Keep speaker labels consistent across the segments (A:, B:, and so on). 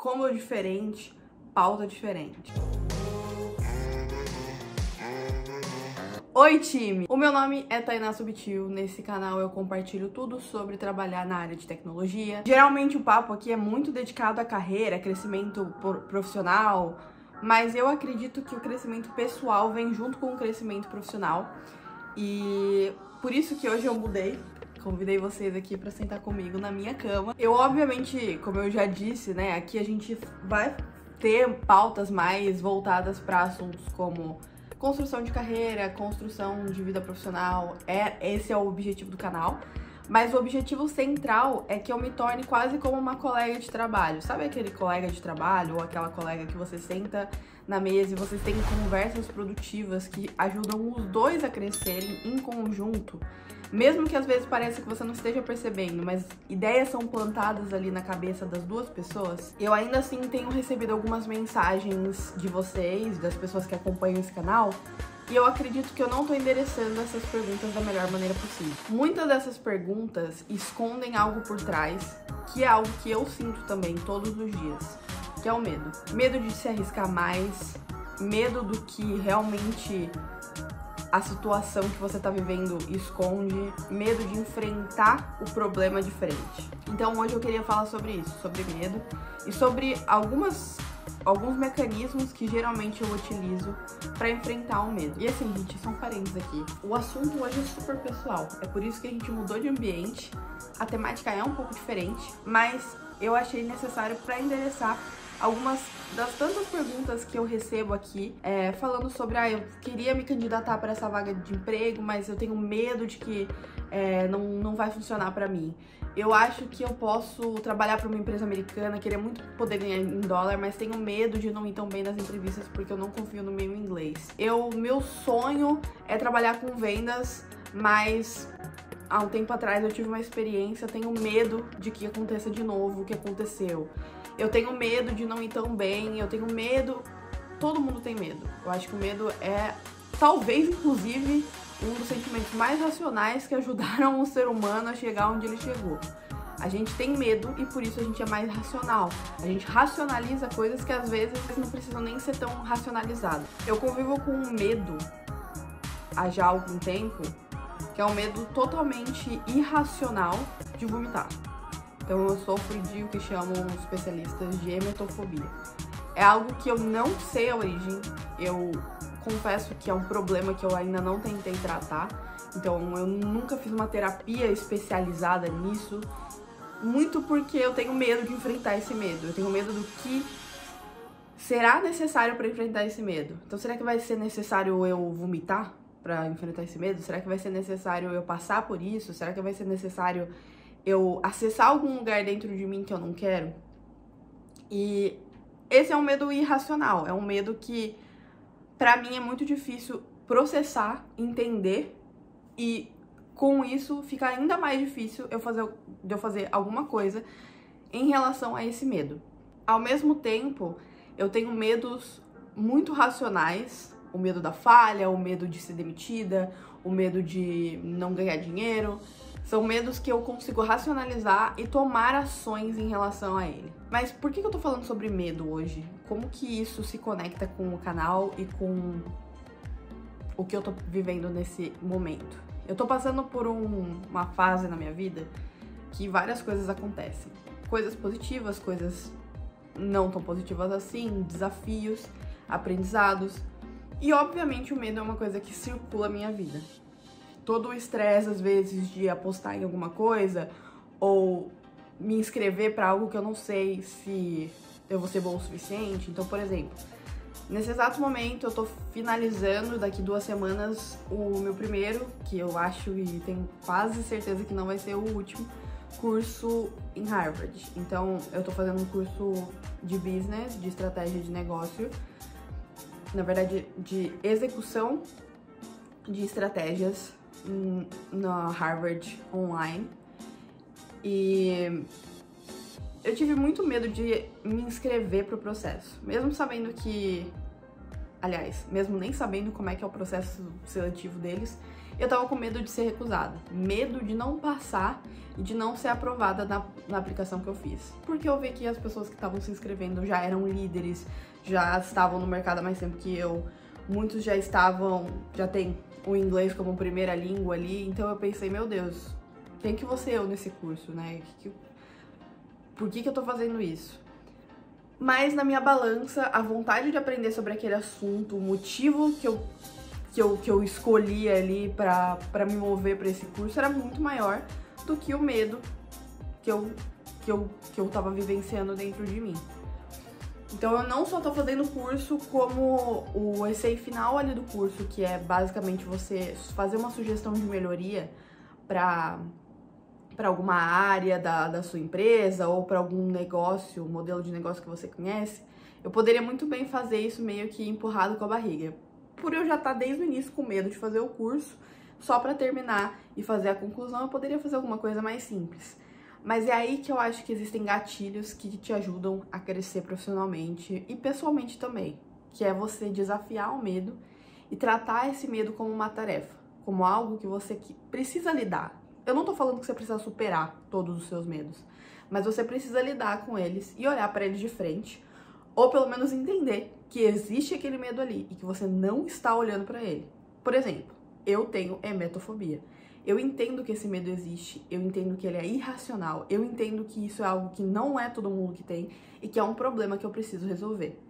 A: como diferente, pauta diferente. Oi, time! O meu nome é Tainá Subtil. Nesse canal eu compartilho tudo sobre trabalhar na área de tecnologia. Geralmente o papo aqui é muito dedicado à carreira, crescimento profissional, mas eu acredito que o crescimento pessoal vem junto com o crescimento profissional. E por isso que hoje eu mudei. Convidei vocês aqui pra sentar comigo na minha cama. Eu, obviamente, como eu já disse, né, aqui a gente vai ter pautas mais voltadas para assuntos como construção de carreira, construção de vida profissional. Esse é o objetivo do canal. Mas o objetivo central é que eu me torne quase como uma colega de trabalho. Sabe aquele colega de trabalho ou aquela colega que você senta na mesa e vocês têm conversas produtivas que ajudam os dois a crescerem em conjunto? Mesmo que às vezes pareça que você não esteja percebendo, mas ideias são plantadas ali na cabeça das duas pessoas. Eu ainda assim tenho recebido algumas mensagens de vocês, das pessoas que acompanham esse canal, e eu acredito que eu não tô endereçando essas perguntas da melhor maneira possível. Muitas dessas perguntas escondem algo por trás, que é algo que eu sinto também todos os dias, que é o medo. Medo de se arriscar mais, medo do que realmente a situação que você tá vivendo esconde, medo de enfrentar o problema de frente. Então hoje eu queria falar sobre isso, sobre medo e sobre alguns mecanismos que geralmente eu utilizo pra enfrentar o medo. E assim, gente, são parênteses aqui. O assunto hoje é super pessoal, é por isso que a gente mudou de ambiente, a temática é um pouco diferente, mas eu achei necessário pra endereçar algumas das tantas perguntas que eu recebo aqui, falando sobre, eu queria me candidatar para essa vaga de emprego, mas eu tenho medo de que não vai funcionar para mim. Eu acho que eu posso trabalhar para uma empresa americana, queria muito poder ganhar em dólar, mas tenho medo de não ir tão bem nas entrevistas porque eu não confio no meu inglês. Meu sonho é trabalhar com vendas, mas há um tempo atrás eu tive uma experiência, tenho medo de que aconteça de novo o que aconteceu. Eu tenho medo de não ir tão bem, eu tenho medo... Todo mundo tem medo. Eu acho que o medo é, talvez, inclusive, um dos sentimentos mais racionais que ajudaram o ser humano a chegar onde ele chegou. A gente tem medo e por isso a gente é mais racional. A gente racionaliza coisas que às vezes não precisam nem ser tão racionalizadas. Eu convivo com um medo há já algum tempo, que é um medo totalmente irracional de vomitar. Então eu sofro de o que chamam os especialistas de emetofobia. É algo que eu não sei a origem, eu confesso que é um problema que eu ainda não tentei tratar, então eu nunca fiz uma terapia especializada nisso, muito porque eu tenho medo de enfrentar esse medo, eu tenho medo do que será necessário para enfrentar esse medo. Então será que vai ser necessário eu vomitar para enfrentar esse medo? Será que vai ser necessário eu passar por isso? Será que vai ser necessário eu acessar algum lugar dentro de mim que eu não quero? E esse é um medo irracional, é um medo que pra mim é muito difícil processar, entender, e com isso fica ainda mais difícil eu fazer alguma coisa em relação a esse medo. Ao mesmo tempo, eu tenho medos muito racionais, o medo da falha, o medo de ser demitida, o medo de não ganhar dinheiro. São medos que eu consigo racionalizar e tomar ações em relação a ele. Mas por que eu tô falando sobre medo hoje? Como que isso se conecta com o canal e com o que eu tô vivendo nesse momento? Eu tô passando por uma fase na minha vida que várias coisas acontecem. Coisas positivas, coisas não tão positivas assim, desafios, aprendizados. E obviamente o medo é uma coisa que circula a minha vida. Todo o estresse, às vezes, de apostar em alguma coisa ou me inscrever para algo que eu não sei se eu vou ser bom o suficiente. Então, por exemplo, nesse exato momento eu tô finalizando daqui 2 semanas o meu primeiro, que eu acho e tenho quase certeza que não vai ser o último, curso em Harvard. Então, eu tô fazendo um curso de business, de estratégia de negócio, na verdade, de execução de estratégias na Harvard online. E eu tive muito medo de me inscrever pro processo, mesmo sabendo que, aliás, mesmo nem sabendo como é que é o processo seletivo deles, Eu tava com medo de ser recusada, medo de não passar e de não ser aprovada na aplicação que eu fiz. Porque eu vi que as pessoas que estavam se inscrevendo já eram líderes, já estavam no mercado há mais tempo que eu, muitos já têm o inglês como primeira língua ali, então eu pensei, meu Deus, tem que ser eu nesse curso, né? Por que eu tô fazendo isso? Mas na minha balança, a vontade de aprender sobre aquele assunto, o motivo que eu escolhi ali pra me mover pra esse curso era muito maior do que o medo que eu tava vivenciando dentro de mim. Então eu não só tô fazendo o curso, como o essay final ali do curso, que é basicamente você fazer uma sugestão de melhoria para alguma área da sua empresa ou para algum negócio, modelo de negócio que você conhece. Eu poderia muito bem fazer isso meio que empurrado com a barriga, por eu já estar desde o início com medo de fazer o curso, só para terminar e fazer a conclusão, eu poderia fazer alguma coisa mais simples. Mas é aí que eu acho que existem gatilhos que te ajudam a crescer profissionalmente e pessoalmente também, que é você desafiar o medo e tratar esse medo como uma tarefa, como algo que você precisa lidar. Eu não tô falando que você precisa superar todos os seus medos, mas você precisa lidar com eles e olhar para eles de frente, ou pelo menos entender que existe aquele medo ali e que você não está olhando para ele. Por exemplo, eu tenho emetofobia. Eu entendo que esse medo existe, eu entendo que ele é irracional, eu entendo que isso é algo que não é todo mundo que tem e que é um problema que eu preciso resolver.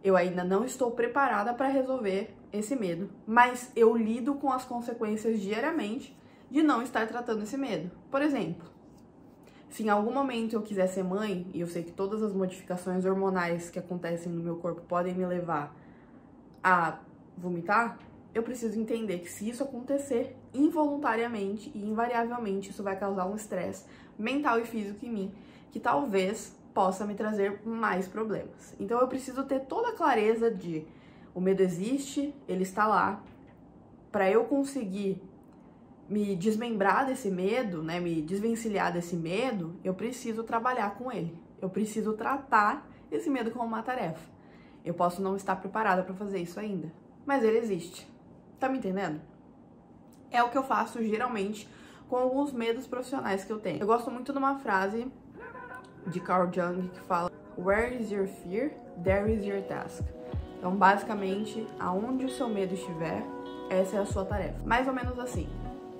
A: Eu ainda não estou preparada para resolver esse medo, mas eu lido com as consequências diariamente de não estar tratando esse medo. Por exemplo, se em algum momento eu quiser ser mãe, e eu sei que todas as modificações hormonais que acontecem no meu corpo podem me levar a vomitar, eu preciso entender que se isso acontecer involuntariamente e invariavelmente, isso vai causar um estresse mental e físico em mim, que talvez possa me trazer mais problemas. Então eu preciso ter toda a clareza de o medo existe, ele está lá, para eu conseguir me desmembrar desse medo, né, me desvencilhar desse medo, eu preciso trabalhar com ele. Eu preciso tratar esse medo como uma tarefa. Eu posso não estar preparada para fazer isso ainda, mas ele existe. Tá me entendendo? É o que eu faço geralmente com alguns medos profissionais que eu tenho. Eu gosto muito de uma frase de Carl Jung que fala: "Where is your fear? There is your task." Então, basicamente, aonde o seu medo estiver, essa é a sua tarefa. Mais ou menos assim.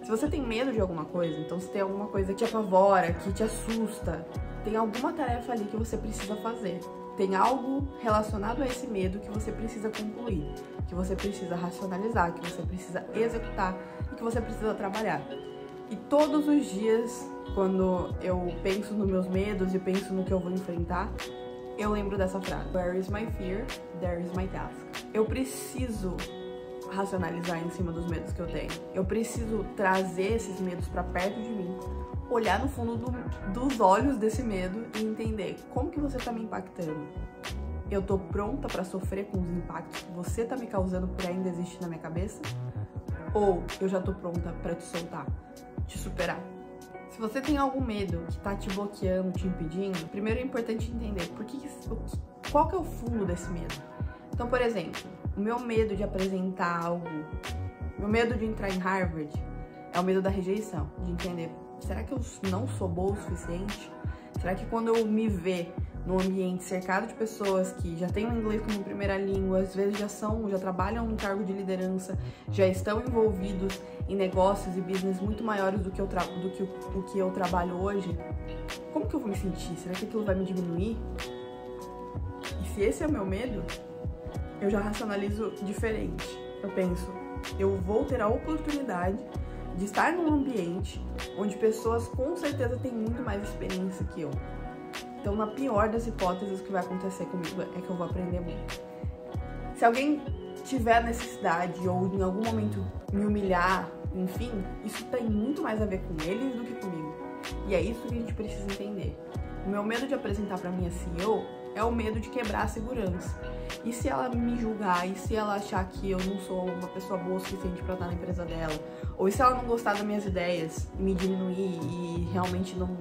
A: Se você tem medo de alguma coisa, então se tem alguma coisa que te apavora, que te assusta, tem alguma tarefa ali que você precisa fazer. Tem algo relacionado a esse medo que você precisa concluir, que você precisa racionalizar, que você precisa executar e que você precisa trabalhar. E todos os dias, quando eu penso nos meus medos e penso no que eu vou enfrentar, eu lembro dessa frase: "Where is my fear? There is my task." Eu preciso racionalizar em cima dos medos que eu tenho. Eu preciso trazer esses medos pra perto de mim, olhar no fundo dos olhos desse medo e entender como que você tá me impactando. Eu tô pronta pra sofrer com os impactos que você tá me causando por ainda existir na minha cabeça? Ou eu já tô pronta pra te soltar, te superar? Se você tem algum medo que tá te bloqueando, te impedindo, primeiro é importante entender qual que é o fundo desse medo. Então, por exemplo, o meu medo de apresentar algo, meu medo de entrar em Harvard é o medo da rejeição, de entender, será que eu não sou boa o suficiente? Será que quando eu me ver num ambiente cercado de pessoas que já têm o inglês como primeira língua, às vezes já trabalham em cargo de liderança, já estão envolvidos em negócios e business muito maiores do que o que eu trabalho hoje, como que eu vou me sentir? Será que aquilo vai me diminuir? E se esse é o meu medo, eu já racionalizo diferente. Eu penso, eu vou ter a oportunidade de estar num ambiente onde pessoas com certeza têm muito mais experiência que eu. Então, na pior das hipóteses, o que vai acontecer comigo é que eu vou aprender muito. Se alguém tiver necessidade ou em algum momento me humilhar, enfim, isso tem muito mais a ver com eles do que comigo. E é isso que a gente precisa entender. O meu medo de apresentar para minha CEO é o medo de quebrar a segurança. E se ela me julgar? E se ela achar que eu não sou uma pessoa boa o suficiente para estar na empresa dela? Ou se ela não gostar das minhas ideias, me diminuir e realmente não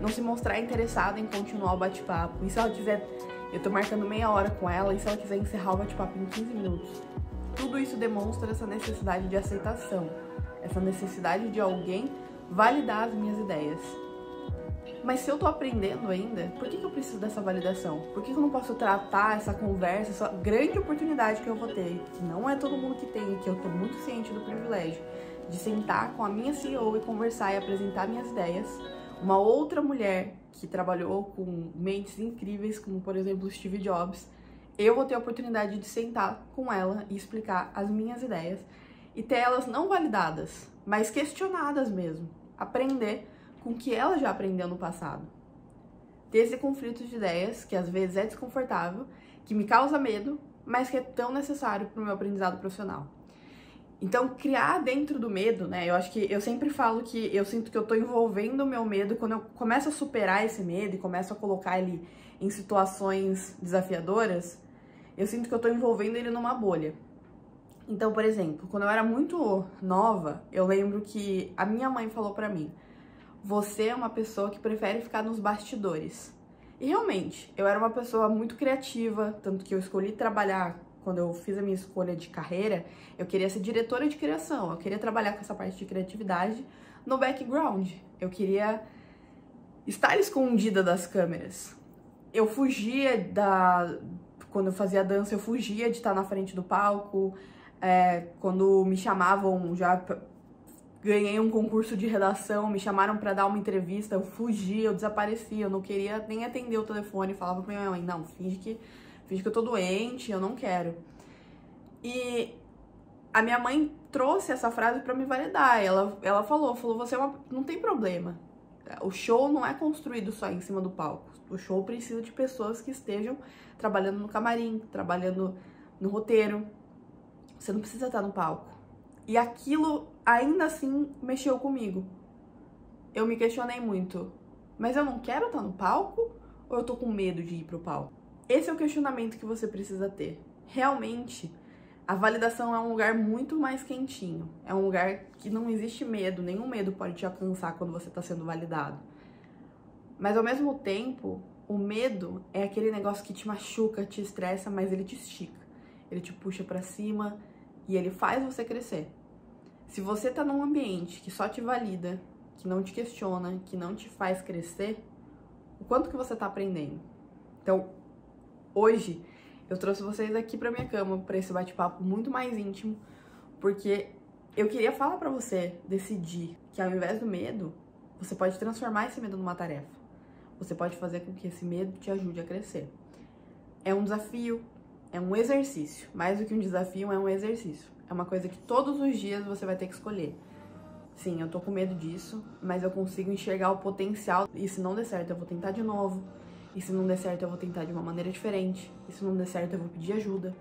A: se mostrar interessada em continuar o bate-papo? E se ela quiser, eu tô marcando meia hora com ela, e se ela quiser encerrar o bate-papo em 15 minutos? Tudo isso demonstra essa necessidade de aceitação. essa necessidade de alguém validar as minhas ideias. Mas se eu tô aprendendo ainda, por que eu preciso dessa validação? Por que eu não posso tratar essa conversa, essa grande oportunidade que eu vou ter, que não é todo mundo que tem, que eu tô muito ciente do privilégio, de sentar com a minha CEO e conversar e apresentar minhas ideias, uma outra mulher que trabalhou com mentes incríveis, como por exemplo Steve Jobs, eu vou ter a oportunidade de sentar com ela e explicar as minhas ideias e ter elas não validadas, mas questionadas mesmo, aprender com o que ela já aprendeu no passado. Ter esse conflito de ideias, que às vezes é desconfortável, que me causa medo, mas que é tão necessário para o meu aprendizado profissional. Então, criar dentro do medo, né? Eu acho que eu sempre falo que eu sinto que eu tô envolvendo o meu medo quando eu começo a superar esse medo e começo a colocar ele em situações desafiadoras, eu sinto que eu tô envolvendo ele numa bolha. Então, por exemplo, quando eu era muito nova, eu lembro que a minha mãe falou pra mim: você é uma pessoa que prefere ficar nos bastidores. E realmente, eu era uma pessoa muito criativa, tanto que eu escolhi trabalhar, quando eu fiz a minha escolha de carreira, eu queria ser diretora de criação, eu queria trabalhar com essa parte de criatividade no background. Eu queria estar escondida das câmeras. Eu fugia quando eu fazia dança, eu fugia de estar na frente do palco. Quando me chamavam, já ganhei um concurso de redação, me chamaram pra dar uma entrevista, eu fugia, eu desaparecia, eu não queria nem atender o telefone, falava pra minha mãe: não, finge que eu tô doente, eu não quero. E a minha mãe trouxe essa frase pra me validar. Ela falou, você não tem problema. O show não é construído só em cima do palco. O show precisa de pessoas que estejam trabalhando no camarim, trabalhando no roteiro. Você não precisa estar no palco. E aquilo ainda assim mexeu comigo. Eu me questionei muito. Mas eu não quero estar no palco ou eu tô com medo de ir pro palco? Esse é o questionamento que você precisa ter. Realmente, a validação é um lugar muito mais quentinho. É um lugar que não existe medo, nenhum medo pode te alcançar quando você está sendo validado. Mas ao mesmo tempo, o medo é aquele negócio que te machuca, te estressa, mas ele te estica. Ele te puxa pra cima e ele faz você crescer. Se você tá num ambiente que só te valida, que não te questiona, que não te faz crescer, o quanto que você tá aprendendo? Então, hoje, eu trouxe vocês aqui pra minha cama, pra esse bate-papo muito mais íntimo, porque eu queria falar pra você decidir que ao invés do medo, você pode transformar esse medo numa tarefa. Você pode fazer com que esse medo te ajude a crescer. É um desafio, é um exercício. Mais do que um desafio, é um exercício. É uma coisa que todos os dias você vai ter que escolher. Sim, eu tô com medo disso, mas eu consigo enxergar o potencial. E se não der certo, eu vou tentar de novo. E se não der certo, eu vou tentar de uma maneira diferente. E se não der certo, eu vou pedir ajuda.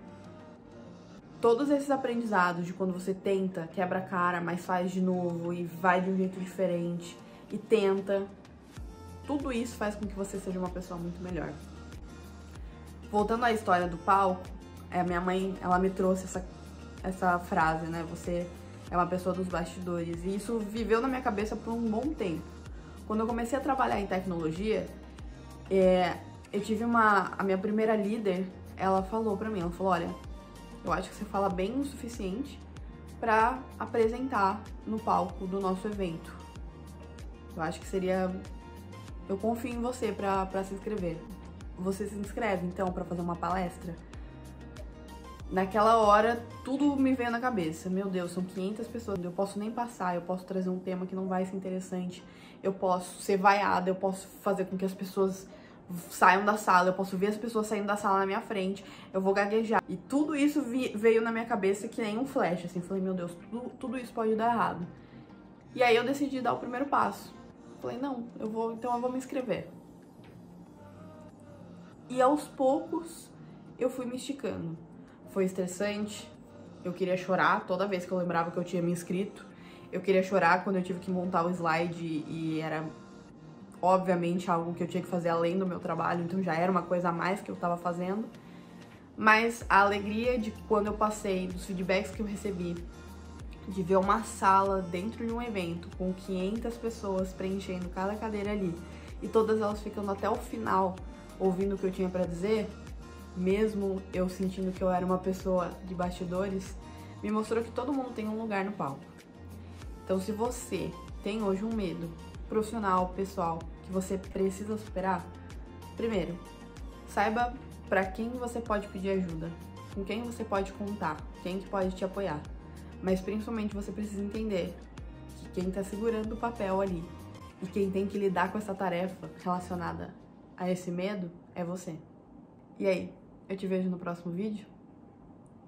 A: Todos esses aprendizados de quando você tenta, quebra a cara, mas faz de novo e vai de um jeito diferente e tenta, tudo isso faz com que você seja uma pessoa muito melhor. Voltando à história do palco, a minha mãe, ela me trouxe essa frase, né? Você é uma pessoa dos bastidores. E isso viveu na minha cabeça por um bom tempo. Quando eu comecei a trabalhar em tecnologia, eu tive a minha primeira líder, ela falou pra mim, ela falou: olha, eu acho que você fala bem o suficiente pra apresentar no palco do nosso evento. Eu acho que eu confio em você pra se inscrever. Você se inscreve, então, pra fazer uma palestra? Naquela hora, tudo me veio na cabeça. Meu Deus, são 500 pessoas. Eu posso nem passar, eu posso trazer um tema que não vai ser interessante. Eu posso ser vaiada, eu posso fazer com que as pessoas saiam da sala, eu posso ver as pessoas saindo da sala na minha frente, eu vou gaguejar. E tudo isso veio na minha cabeça que nem um flash, assim. Falei, meu Deus, tudo isso pode dar errado. E aí eu decidi dar o primeiro passo. Falei, não, então eu vou me inscrever. E aos poucos eu fui me esticando. Foi estressante, eu queria chorar toda vez que eu lembrava que eu tinha me inscrito. Eu queria chorar quando eu tive que montar o slide e era obviamente algo que eu tinha que fazer além do meu trabalho, então já era uma coisa a mais que eu tava fazendo. Mas a alegria de quando eu passei, dos feedbacks que eu recebi, de ver uma sala dentro de um evento com 500 pessoas preenchendo cada cadeira ali e todas elas ficando até o final ouvindo o que eu tinha pra dizer, mesmo eu sentindo que eu era uma pessoa de bastidores, me mostrou que todo mundo tem um lugar no palco. Então, se você tem hoje um medo profissional, pessoal, que você precisa superar, primeiro, saiba para quem você pode pedir ajuda, com quem você pode contar, quem que pode te apoiar. Mas principalmente você precisa entender que quem está segurando o papel ali e quem tem que lidar com essa tarefa relacionada a esse medo é você. E aí, eu te vejo no próximo vídeo.